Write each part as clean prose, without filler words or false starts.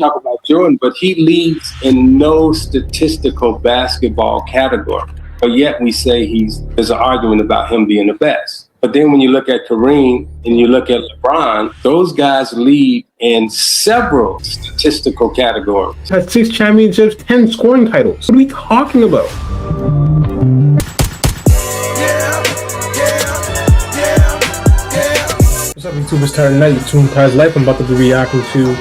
talk about Jordan, but he leads in no statistical basketball category. But yet we say there's an argument about him being the best. But then when you look at Kareem and you look at LeBron, those guys lead in several statistical categories. Has 6 championships, 10 scoring titles. What are we talking about? What's up, YouTube? It's Tyler Knight, YouTube Tyler's Life. I'm about to be reacting to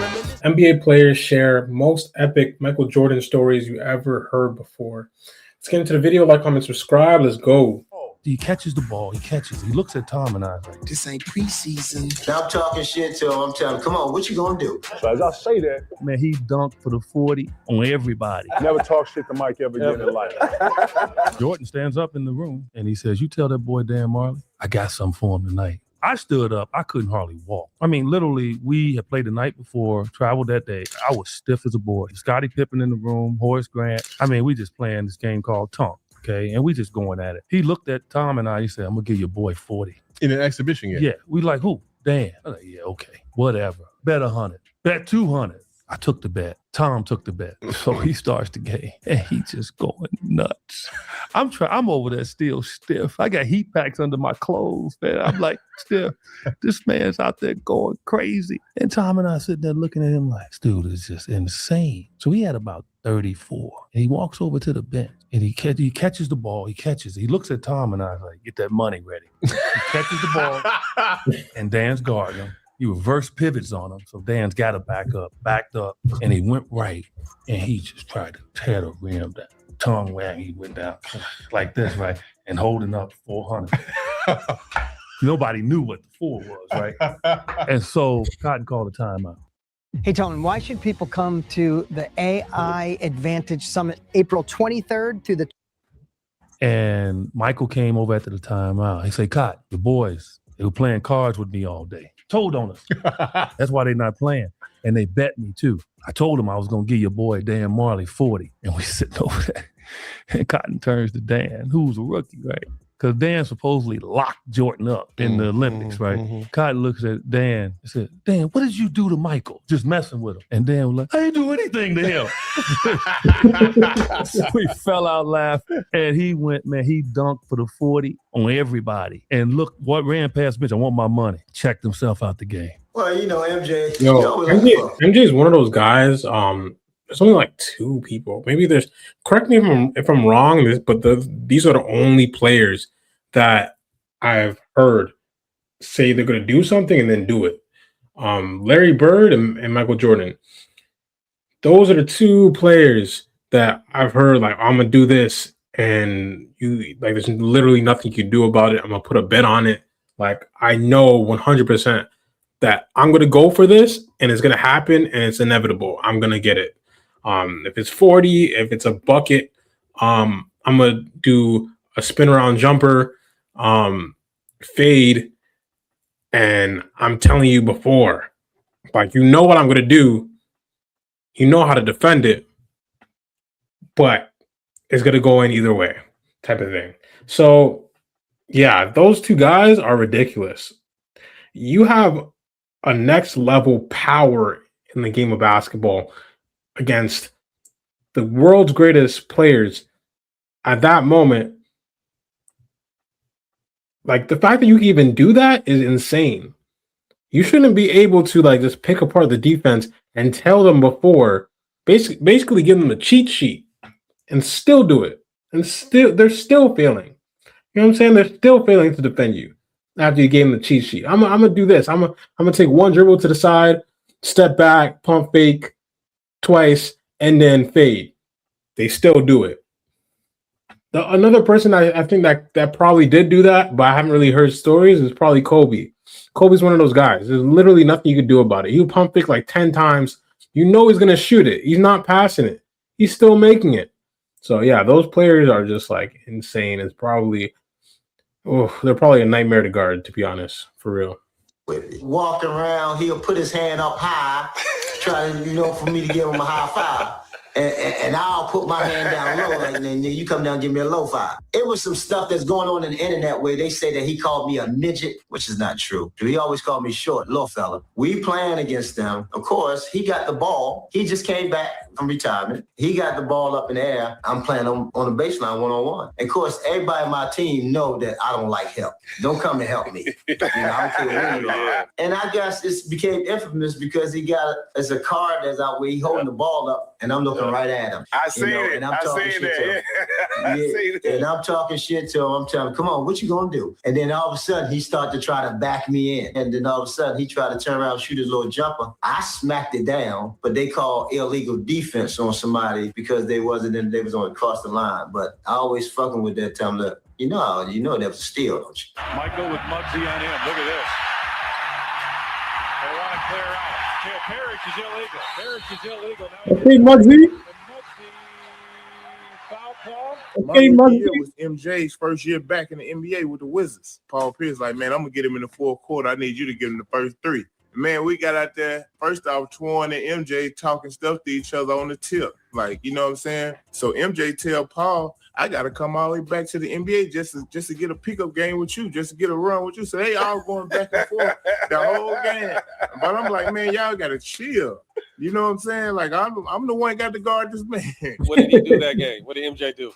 NBA players share most epic Michael Jordan stories you ever heard before. Let's get into the video. Like, comment, subscribe. Let's go. He catches the ball. He catches. He looks at Tom and I like, this ain't preseason. Now I'm talking shit to him. I'm telling him, come on, what you gonna do? So as I say that, man, he dunked for the 40 on everybody. never talk shit to Mike ever again in life. Jordan stands up in the room and he says, "You tell that boy Dan Marley, I got something for him tonight." I stood up. I couldn't hardly walk. I mean, literally, we had played the night before, traveled that day. I was stiff as a board. Scottie Pippen in the room, Horace Grant. I mean, we just playing this game called Tonk. Okay, and we just going at it. He looked at Tom and I. He said, "I'm gonna give your boy 40 in an exhibition game." Yeah, we like who? Dan. I'm like, yeah, okay, whatever. Bet 100. Bet 200. I took the bet. Tom took the bet. So he starts the game, and he just going nuts. I'm over there still stiff. I got heat packs under my clothes, man. I'm like stiff. This man's out there going crazy. And Tom and I sitting there looking at him like, this dude is just insane. So he had about 34. And he walks over to the bench, and he catches the ball. He catches it. He looks at Tom and I like, get that money ready. He catches the ball, and Dan's guarding him. He reverse pivots on him, so Dan's got to backed up, and he went right, and he just tried to tear the rim down. Tongue wag, he went down like this, right, and holding up 400. Nobody knew what the 4 was, right? And so Cotton called a timeout. Hey, Tony, why should people come to the AI Advantage Summit April 23rd through the... And Michael came over after the timeout. He said, "Cotton, the boys, they were playing cards with me all day. Told on us. That's why they're not playing. And they bet me too. I told them I was going to give your boy Dan Marley 40. And we sitting over there. And Cotton turns to Dan, who's a rookie, right? Because Dan supposedly locked Jordan up in the Olympics, right? Cotton looks at Dan and said, "Dan, what did you do to Michael? Just messing with him." And Dan was like, "I didn't do anything to him." So we fell out laughing. And he went, man, he dunked for the 40 on everybody. And look, what ran past bench, I want my money. Checked himself out the game. Well, you know, MJ. MJ is one of those guys. There's only like 2 people. Maybe there's. Correct me if I'm wrong. But these are the only players that I've heard say they're going to do something and then do it. Larry Bird and Michael Jordan. Those are the 2 players that I've heard like, I'm gonna do this, and you like. There's literally nothing you can do about it. I'm gonna put a bet on it. Like I know 100% that I'm gonna go for this, and it's gonna happen, and it's inevitable. I'm gonna get it. If it's 40, if it's a bucket, I'm gonna do a spin around jumper, fade, and I'm telling you before, like you know what I'm gonna do, you know how to defend it, but it's gonna go in either way, type of thing. So yeah, those 2 guys are ridiculous. You have a next level power in the game of basketball against the world's greatest players at that moment. Like the fact that you can even do that is insane. You shouldn't be able to like just pick apart the defense and tell them before, basically give them a cheat sheet and still do it. And they're still failing. You know what I'm saying? They're still failing to defend you after you gave them the cheat sheet. I'm gonna do this. I'm gonna take one dribble to the side, step back, pump fake twice, and then fade. They still do it. Another person I think that probably did do that, but I haven't really heard stories, is probably Kobe. Kobe's one of those guys. There's literally nothing you can do about it. He'll pump fake like 10 times. You know he's going to shoot it. He's not passing it. He's still making it. So, yeah, those players are just, like, insane. It's probably, they're probably a nightmare to guard, to be honest, for real. Walking around, he'll put his hand up high, trying, for me to give him a high five. And I'll put my hand down low, like, and then you come down and give me a low five. It was some stuff that's going on in the internet where they say that he called me a midget, which is not true. He always called me short, little fella. We playing against them. Of course, he got the ball. He just came back from retirement. He got the ball up in the air. I'm playing on the baseline one-on-one. And of course, everybody on my team know that I don't like help. Don't come and help me. I don't care where you are. And I guess it became infamous because he got it's a card that's out where he holding the ball up, and I'm looking right at him. I seen it. And I'm talking shit to him. I seen it. And I'm talking shit to him. I'm telling him, come on, what you gonna do? And then all of a sudden, he started to try to back me in. And then all of a sudden, he tried to turn around and shoot his little jumper. I smacked it down, but they called illegal defense on somebody because they was on across the line. But I always fucking with that time. Look, you know that was a steal, don't you? Michael with Muggsy on him. Look at this. They want to clear out. Parrish is illegal. Parrish is illegal. Now Okay, Muggsy. Foul call. Okay, My Muggsy. year was MJ's first year back in the NBA with the Wizards. Paul Pierce like, man, I'm going to get him in the fourth quarter. I need you to give him the first three. Man, we got out there. First off, Twan and MJ talking stuff to each other on the tip. Like, you know what I'm saying? So MJ tell Paul, I got to come all the way back to the NBA just to get a pickup game with you, just to get a run with you. So they all going back and forth the whole game. But I'm like, man, y'all got to chill. You know what I'm saying? Like, I'm the one got to guard this man. What did he do that game? What did MJ do?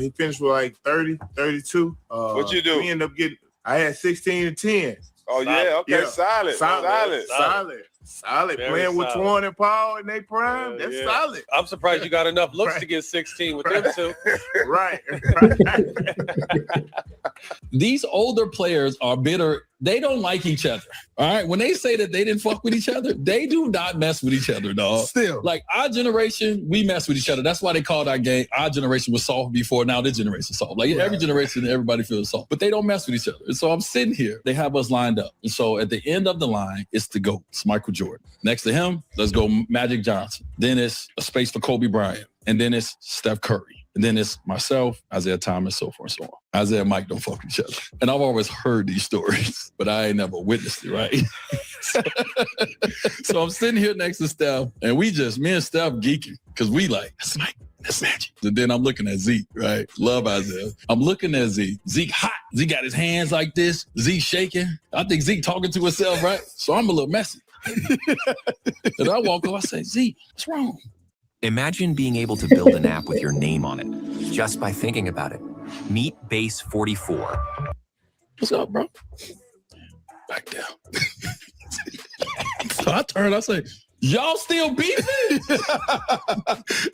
He finished with like 30, 32. What'd you do? We ended up I had 16 and 10. Oh, yeah. Okay. Yeah. Solid. Very Playing with solid. Twan and Paul in their prime, that's Yeah. solid. I'm surprised you got enough looks to get 16 with them two. Right. These older players are bitter. They don't like each other. All right. When they say that they didn't fuck with each other, they do not mess with each other, dog. Still. Like our generation, we mess with each other. That's why they called our game. Our generation was soft before. Now this generation soft. Like every generation, everybody feels soft. But they don't mess with each other. And so I'm sitting here. They have us lined up. And so at the end of the line, it's the GOAT. It's Michael Jordan. Next to him, let's go Magic Johnson. Then it's a space for Kobe Bryant. And then it's Steph Curry. And then it's myself, Isiah Thomas, so forth and so on. Isiah and Mike don't fuck with each other. And I've always heard these stories, but I ain't never witnessed it, right? So I'm sitting here next to Steph, and me and Steph geeking, because we like, that's Mike, that's Magic. And then I'm looking at Zeke, right? Love Isiah. I'm looking at Zeke. Zeke hot. Zeke got his hands like this. Zeke shaking. I think Zeke talking to himself, right? So I'm a little messy. And I walk up, I say, Zeke, what's wrong? Imagine being able to build an app with your name on it just by thinking about it. Meet Base 44. What's up, bro? Back down. So I turn, I say, y'all still beefing?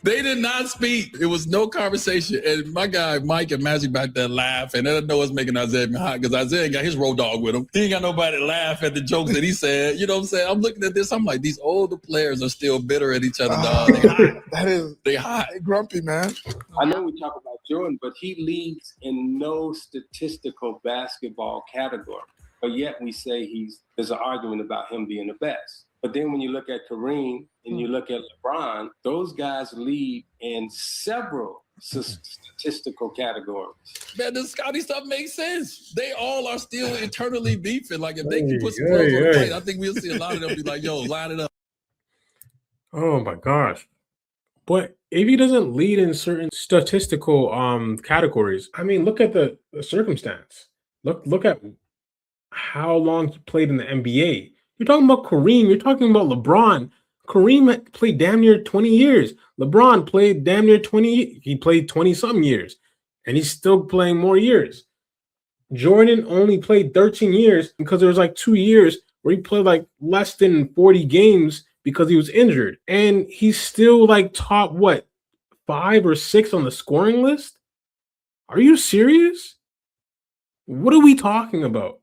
They did not speak. It was no conversation. And my guy, Mike and Magic back there laugh. And I know it's making Isiah hot because Isiah got his road dog with him. He ain't got nobody to laugh at the jokes that he said. You know what I'm saying? I'm looking at this. I'm like, these older players are still bitter at each other, dog. They hot. They hot. They grumpy, man. I know we talk about Jordan, but he leads in no statistical basketball category. But yet we say there's an argument about him being the best. But then when you look at Kareem and you look at LeBron, those guys lead in several statistical categories. Man, the Scotty stuff makes sense. They all are still eternally beefing. Like if they can put some words on the plate, I think we'll see a lot of them be like, yo, line it up. Oh my gosh. But if he doesn't lead in certain statistical categories, I mean, look at the circumstance. Look at how long he played in the NBA. You're talking about Kareem. You're talking about LeBron. Kareem played damn near 20 years. LeBron played damn near 20. He played 20-something years. And he's still playing more years. Jordan only played 13 years because there was like 2 years where he played like less than 40 games because he was injured. And he's still like top, 5 or 6 on the scoring list? Are you serious? What are we talking about?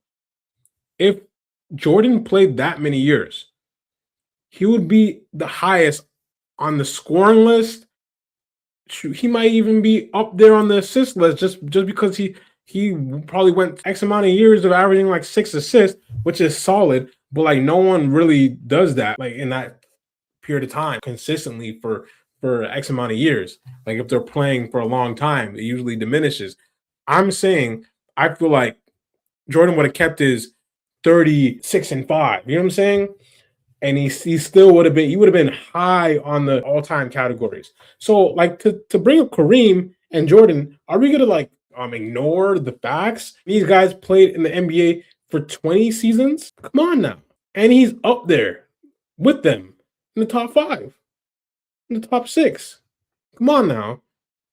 If Jordan played that many years, he would be the highest on the scoring list. He might even be up there on the assist list just because he probably went X amount of years of averaging like 6 assists, which is solid, but like no one really does that like in that period of time consistently for X amount of years. Like if they're playing for a long time, it usually diminishes. I'm saying I feel like Jordan would have kept his 36 and 5. You know what I'm saying? and he still would have been high on the all-time categories. So like to bring up Kareem and Jordan, are we gonna like ignore the facts? These guys played in the NBA for 20 seasons. Come on now. And he's up there with them in the top 5, in the top 6. Come on now.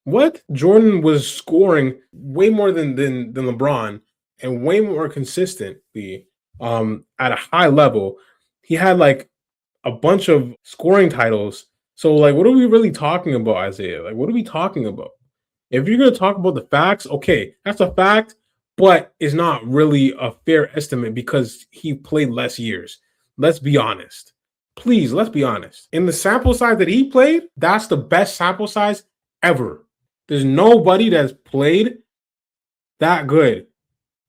What? Jordan was scoring way more than LeBron and way more consistently at a high level. He had like a bunch of scoring titles. So like what are we really talking about, Isaiah? Like what are we talking about? If you're going to talk about the facts, okay, that's a fact, but it's not really a fair estimate because he played less years. Let's be honest. Please, let's be honest. In the sample size that he played, that's the best sample size ever. There's nobody that's played that good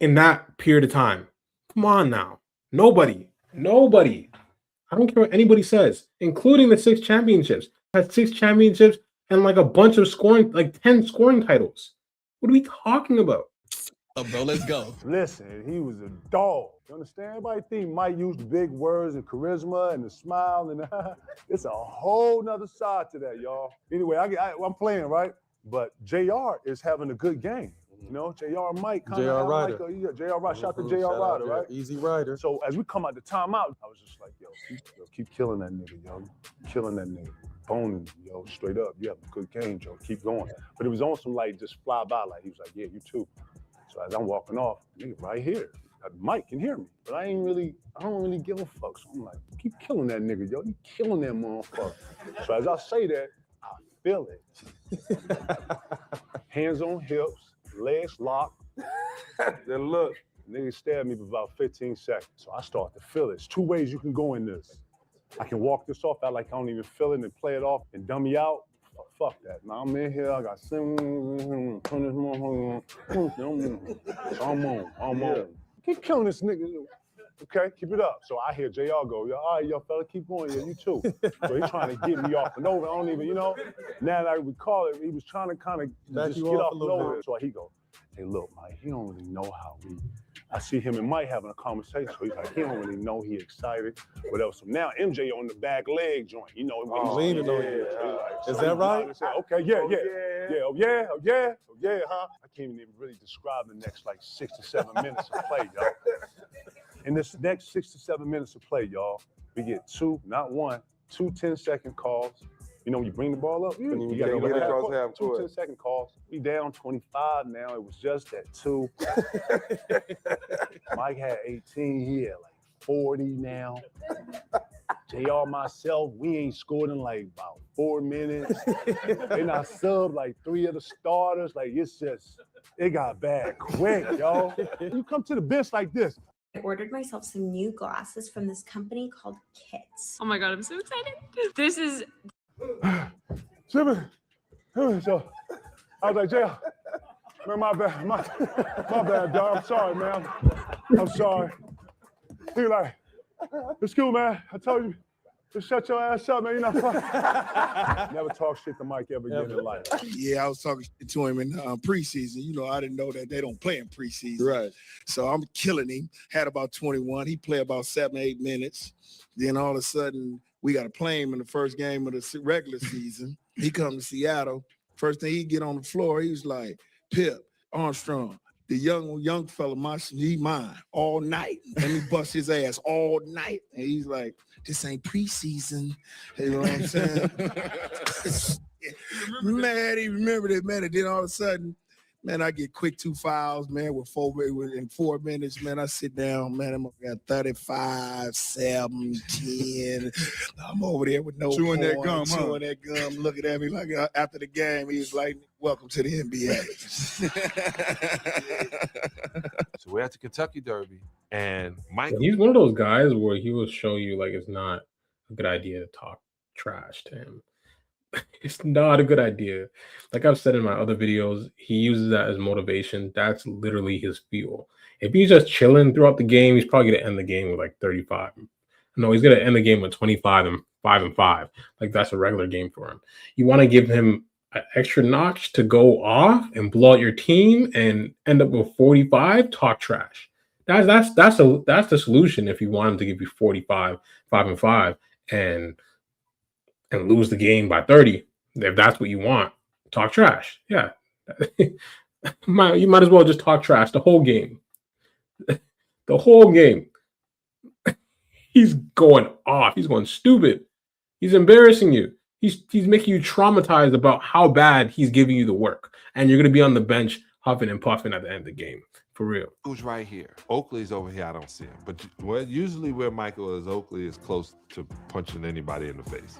in that period of time. Come on now. Nobody. I don't care what anybody says, including the 6 championships. Had 6 championships and like a bunch of scoring, like 10 scoring titles. What are we talking about? Oh, bro, let's go. Listen, he was a dog. You understand? Everybody think Mike used the big words and charisma and the smile, and it's a whole nother side to that, y'all. Anyway, I'm playing, right? But JR is having a good game. You know, JR Mike. JR Ryder. JR Ryder. Shout out to JR Ryder, right? Easy Rider. So as we come out the timeout, I was just like, yo, keep killing that nigga, yo. Killing that nigga. Boning, yo, straight up. You have a good game, Joe. Keep going. But it was on some like just fly by, like he was like, yeah, you too. So as I'm walking off, nigga, right here. Mike can hear me, but I don't really give a fuck. So I'm like, keep killing that nigga, yo. You killing that motherfucker. So as I say that, I feel it. Hands on hips, legs locked. Then look, nigga stabbed me for about 15 seconds. So I start to feel it. There's 2 ways you can go in this. I can walk this off out like I don't even feel it and play it off and dummy out. Oh, fuck that. Now I'm in here, I got turn this motherfucker on. So I'm on. Keep killing this nigga. Okay, keep it up. So I hear JR go, yo, all right, yo, fella, keep going. Yeah, you too. So he's trying to get me off and over. I don't even, now that I recall it, he was trying to kind of just get off and over. So he go, hey, look, Mike, he don't really know how I see him and Mike having a conversation. So he's like, he don't really know he excited, whatever. So now MJ on the back leg joint, he's leaning on you. Is that right? Okay, yeah, huh? I can't even really describe the next like 6 to 7 minutes of play, y'all. In this next 6 to 7 minutes of play, y'all, we get 2, not 1, 2 10-second calls. When you bring the ball up, you got to get half 2 10-second calls. We down 25 now. It was just that 2. Mike had 18. He had like 40 now. JR, myself, we ain't scored in like about 4 minutes. Then I subbed like 3 of the starters. Like it got bad quick, y'all. You come to the bench like this. I ordered myself some new glasses from this company called Kits. Oh my God, I'm so excited. This is... So I was like, JR, man, my bad, dog. I'm sorry, man. I'm sorry. He was like, it's cool, man. I told you, just shut your ass up, man. You're not fucking. Never talk shit to Mike ever again in life. Yeah, I was talking shit to him in preseason. I didn't know that they don't play in preseason. Right. So I'm killing him. Had about 21. He played about 7, 8 minutes. Then all of a sudden, we got to play him in the first game of the regular season. He come to Seattle. First thing he get on the floor, he was like, Pip, Armstrong, the young fella, he mine all night. And he bust his ass all night. And he's like, this ain't preseason. You know what I'm saying? Man, he remembered it, man. And then all of a sudden, man, I get quick 2 fouls, man, in 4 minutes, man. I sit down, man, I'm got 35, 7, 10. I'm over there with no chewing that gum, looking at me like after the game, he's like, welcome to the NBA. So we're at the Kentucky Derby, and Mike. He's one of those guys where he will show you like it's not a good idea to talk trash to him. It's not a good idea. Like I've said in my other videos, he uses that as motivation. That's literally his fuel. If he's just chilling throughout the game, he's probably going to end the game with like 35. No, he's going to end the game with 25 and 5. Like that's a regular game for him. You want to give him an extra notch to go off and blow out your team and end up with 45, talk trash. That's the solution if you want him to give you 45, 5-5, and lose the game by 30. If that's what you want, talk trash. Yeah. you might as well just talk trash the whole game. The whole game. He's going off. He's going stupid. He's embarrassing you. He's making you traumatized about how bad he's giving you the work. And you're going to be on the bench huffing and puffing at the end of the game. For real. Who's right here? Oakley's over here. I don't see him. But usually where Michael is, Oakley is close to punching anybody in the face.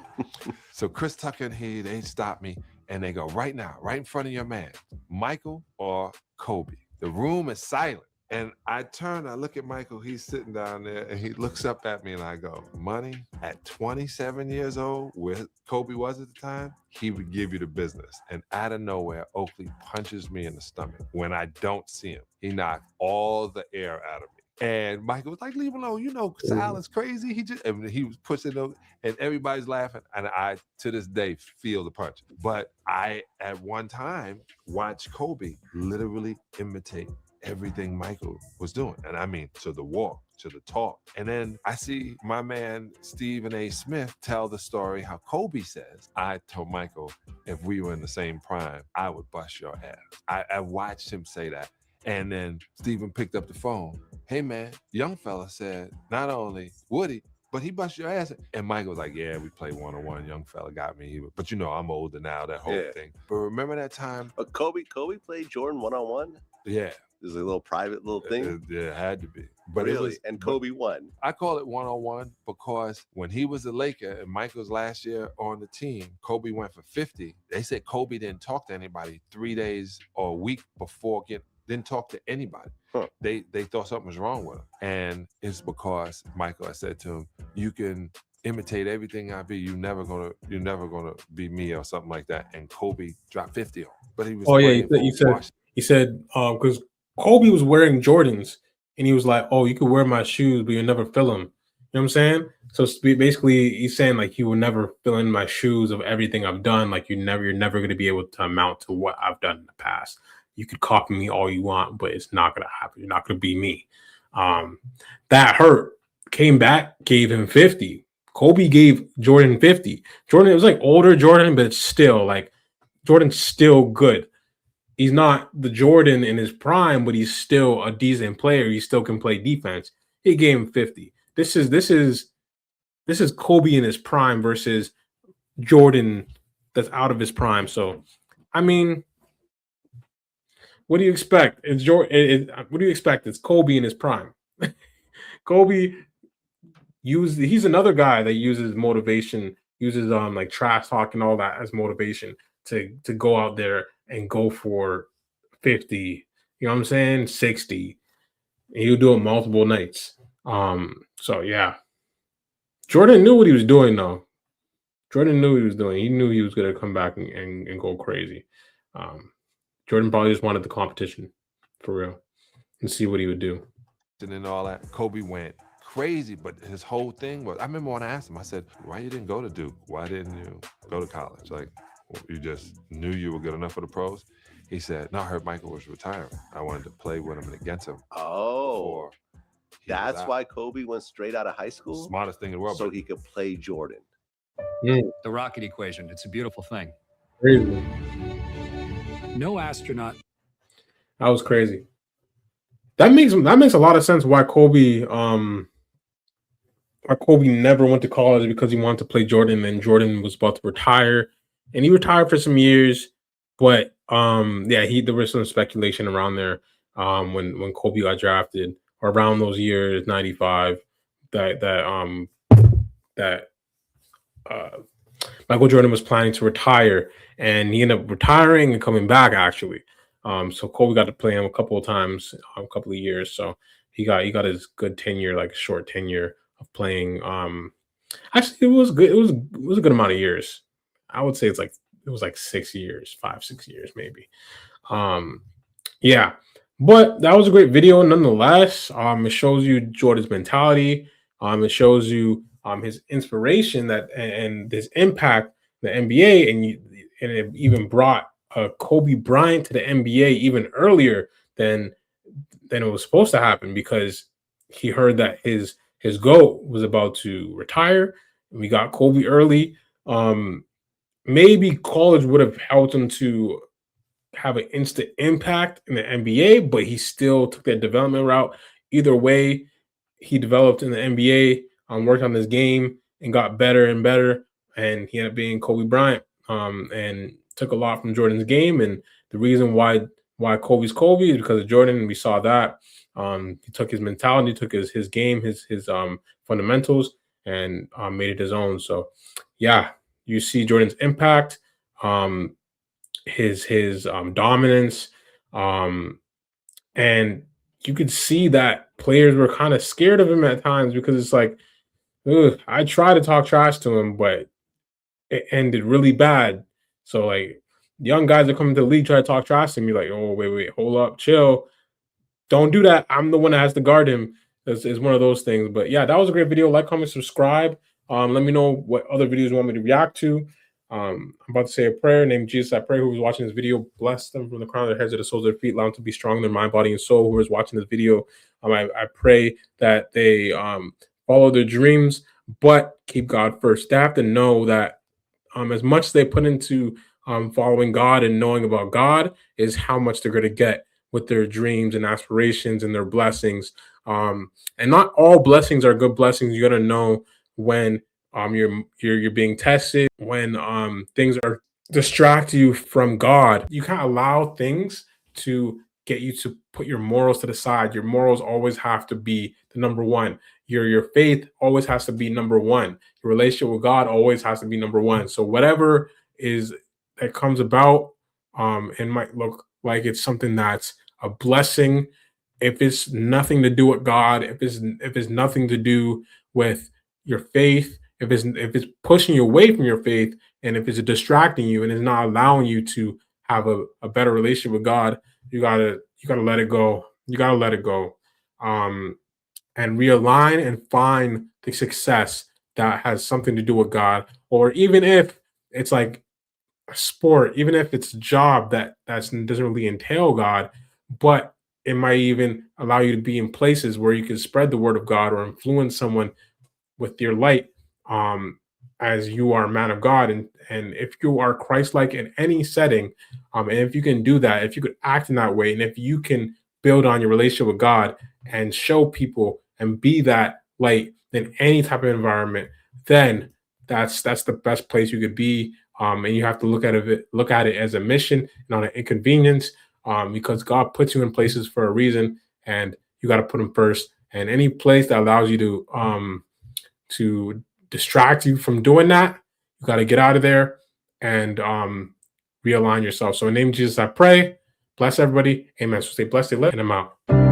So Chris Tucker and he, they stop me and they go, right now, right in front of your man, Michael or Kobe. The room is silent. And I turn, I look at Michael, he's sitting down there, and he looks up at me and I go, Money, at 27 years old, where Kobe was at the time, he would give you the business. And out of nowhere, Oakley punches me in the stomach when I don't see him. He knocked all the air out of me. And Michael was like, leave him alone. You know, Sal is crazy. He was pushing them, and everybody's laughing. And I, to this day, feel the punch. But I, at one time, watched Kobe literally imitate everything Michael was doing. And I mean, to the walk, to the talk. And then I see my man, Stephen A. Smith, tell the story how Kobe says, I told Michael, if we were in the same prime, I would bust your ass. I watched him say that. And then Stephen picked up the phone. Hey man, young fella said, not only would he, but he bust your ass. And Michael was like, yeah, we played one-on-one. Young fella got me. But you know, I'm older now, that whole thing. But remember that time? But Kobe played Jordan one-on-one? Yeah. It was a little private little thing? It had to be. But really? And Kobe won? I call it one-on-one because when he was a Laker and Michael's last year on the team, Kobe went for 50. They said Kobe didn't talk to anybody 3 days or a week before didn't talk to anybody. Huh. They thought something was wrong with him. And it's because Michael, I said to him, you can imitate everything I be. You're never gonna be me or something like that. And Kobe dropped 50 on him. But he was he said because Kobe was wearing Jordans and he was like, oh, you could wear my shoes, but you'll never fill them. You know what I'm saying? So basically he's saying like you will never fill in my shoes of everything I've done. Like you're never going to be able to amount to what I've done in the past. You could copy me all you want, but it's not going to happen. You're not going to be me. That hurt. Came back, gave him 50. Kobe gave Jordan 50. Jordan, it was like older Jordan, but it's still like Jordan's still good. He's not the Jordan in his prime, but he's still a decent player. He still can play defense. He gave him 50. This is Kobe in his prime versus Jordan that's out of his prime. So, I mean, what do you expect? It's Jordan. What do you expect? It's Kobe in his prime. Kobe he's another guy that uses motivation, uses like trash talk and all that as motivation to go out there and go for 50. You know what I'm saying? 60. And he'll do it multiple nights. So yeah. Jordan knew what he was doing though. Jordan knew what he was doing. He knew he was gonna come back and go crazy. Jordan probably just wanted the competition for real and see what he would do. And all that. Kobe went crazy, but his whole thing was, I remember when I asked him, I said, why you didn't go to Duke? Why didn't you go to college? Like, you just knew you were good enough for the pros? He said, no, I heard Michael was retiring. I wanted to play with him and against him. Oh, that's why Kobe went straight out of high school? Smartest thing in the world. So he could play Jordan. Yeah. The rocket equation. It's a beautiful thing. Crazy. No astronaut. That was crazy. That makes a lot of sense why Kobe never went to college, because he wanted to play Jordan, and Jordan was about to retire, and he retired for some years. But there was some speculation around there when Kobe got drafted, or around those years, 95, that Michael Jordan was planning to retire, and he ended up retiring and coming back actually. So Kobe got to play him a couple of times, a couple of years. So he got his good tenure, like short tenure of playing. Actually, it was good. It was a good amount of years. I would say it was like 6 years, 5-6 years maybe. Yeah, but that was a great video nonetheless. It shows you Jordan's mentality. It shows you his inspiration and his impact in the NBA, and it even brought Kobe Bryant to the NBA even earlier than than it was supposed to happen, because he heard that his GOAT was about to retire. We got Kobe early. Maybe college would have helped him to have an instant impact in the NBA, but he still took that development route. Either way, he developed in the NBA, worked on his game, and got better and better. And he ended up being Kobe Bryant, and took a lot from Jordan's game. And the reason why Kobe's Kobe is because of Jordan, and we saw that. He took his mentality, took his game, his fundamentals, and made it his own. So, yeah, you see Jordan's impact, his dominance, and you could see that players were kind of scared of him at times, because it's like, I try to talk trash to him, but it ended really bad. So, like, young guys that come into the league try to talk trash to me, like, oh, wait, hold up, chill. Don't do that. I'm the one that has to guard him. It's one of those things. But yeah, that was a great video. Like, comment, subscribe. Let me know what other videos you want me to react to. I'm about to say a prayer. Name Jesus, I pray, who is watching this video, bless them from the crown of their heads to the soles of their feet. Allow them to be strong in their mind, body, and soul. Who is watching this video, I pray that they follow their dreams, but keep God first. They have to know that as much as they put into following God and knowing about God is how much they're going to get with their dreams and aspirations and their blessings. And not all blessings are good blessings. You got to know when you're being tested, when things are distract you from God. You can't allow things to get you to put your morals to the side. Your morals always have to be the number one. Your faith always has to be number one. Your relationship with God always has to be number one. So whatever is that comes about, and might look like it's something that's a blessing, if it's nothing to do with God, if it's nothing to do with your faith, if it's pushing you away from your faith, and if it's distracting you and it's not allowing you to have a better relationship with God, you gotta let it go. You gotta let it go. And realign and find the success that has something to do with God. Or even if it's like a sport, even if it's a job that doesn't really entail God, but it might even allow you to be in places where you can spread the word of God or influence someone with your light, as you are a man of God. And if you are Christ-like in any setting, and if you can do that, if you could act in that way, and if you can build on your relationship with God and show people and be that light in any type of environment, then that's the best place you could be. And you have to look at it as a mission and not an inconvenience, because God puts you in places for a reason, and you got to put him first. And any place that allows you to distract you from doing that, you got to get out of there and realign yourself. So in the name of Jesus, I pray. Bless everybody. Amen. So stay blessed, and I'm out.